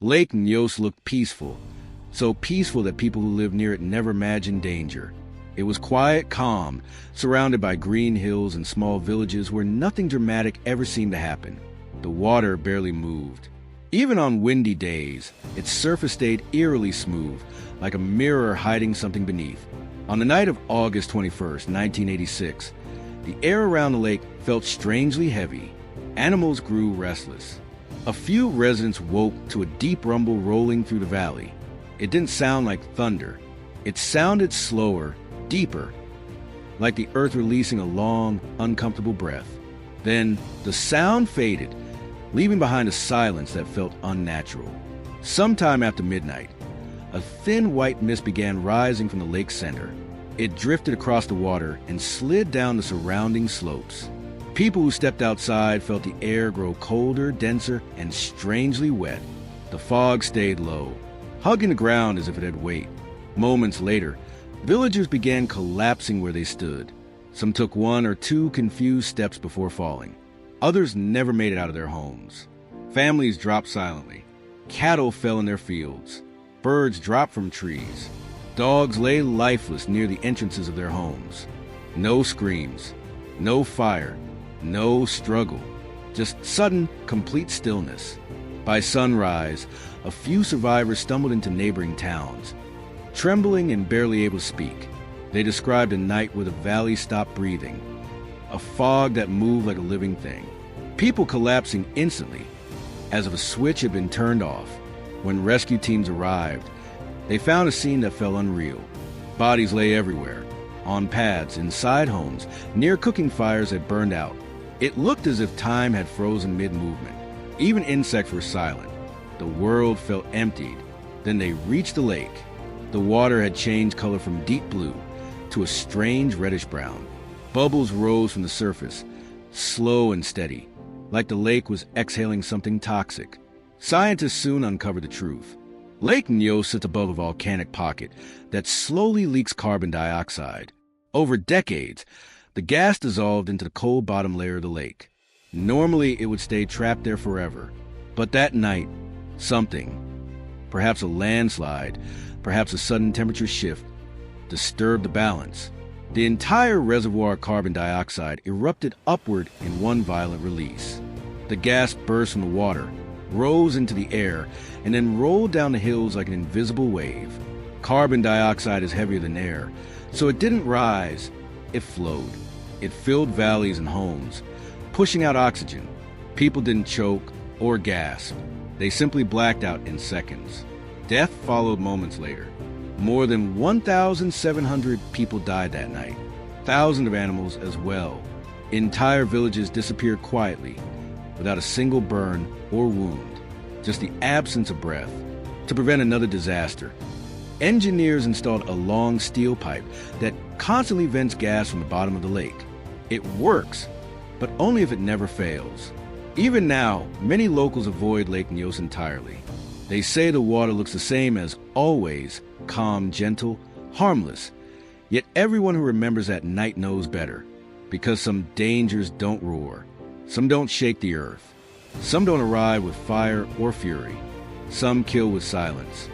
Lake Nyos looked peaceful, so peaceful that people who lived near it never imagined danger. It was quiet, calm, surrounded by green hills and small villages where nothing dramatic ever seemed to happen. The water barely moved. Even on windy days, its surface stayed eerily smooth, like a mirror hiding something beneath. On the night of August 21st, 1986, the air around the lake felt strangely heavy. Animals grew restless. A few residents woke to a deep rumble rolling through the valley. It didn't sound like thunder. It sounded slower, deeper, like the earth releasing a long, uncomfortable breath. Then the sound faded, leaving behind a silence that felt unnatural. Sometime after midnight, a thin white mist began rising from the lake's center. It drifted across the water and slid down the surrounding slopes. People who stepped outside felt the air grow colder, denser, and strangely wet. The fog stayed low, hugging the ground as if it had weight. Moments later, villagers began collapsing where they stood. Some took one or two confused steps before falling. Others never made it out of their homes. Families dropped silently. Cattle fell in their fields. Birds dropped from trees. Dogs lay lifeless near the entrances of their homes. No screams, no fire, no struggle, just sudden, complete stillness. By sunrise, a few survivors stumbled into neighboring towns. Trembling and barely able to speak, they described a night where the valley stopped breathing, a fog that moved like a living thing. People collapsing instantly, as if a switch had been turned off. When rescue teams arrived, they found a scene that felt unreal. Bodies lay everywhere, on paths, inside homes, near cooking fires that burned out. It looked as if time had frozen mid-movement. Even insects were silent. The world felt emptied. Then they reached the lake. The water had changed color from deep blue to a strange reddish-brown. Bubbles rose from the surface, slow and steady, like the lake was exhaling something toxic. Scientists soon uncovered the truth. Lake Nyos sits above a volcanic pocket that slowly leaks carbon dioxide. Over decades, the gas dissolved into the cold bottom layer of the lake. Normally, it would stay trapped there forever. But that night, something, perhaps a landslide, perhaps a sudden temperature shift, disturbed the balance. The entire reservoir of carbon dioxide erupted upward in one violent release. The gas burst from the water, rose into the air, and then rolled down the hills like an invisible wave. Carbon dioxide is heavier than air, so it didn't rise, it flowed. It filled valleys and homes, pushing out oxygen. People didn't choke or gasp. They simply blacked out in seconds. Death followed moments later. More than 1,700 people died that night, thousands of animals as well. Entire villages disappeared quietly, without a single burn or wound, just the absence of breath. To prevent another disaster, engineers installed a long steel pipe that constantly vents gas from the bottom of the lake. It works, but only if it never fails. Even now, many locals avoid Lake Nyos entirely. They say the water looks the same as always, calm, gentle, harmless. Yet everyone who remembers that night knows better, because some dangers don't roar. Some don't shake the earth. Some don't arrive with fire or fury. Some kill with silence.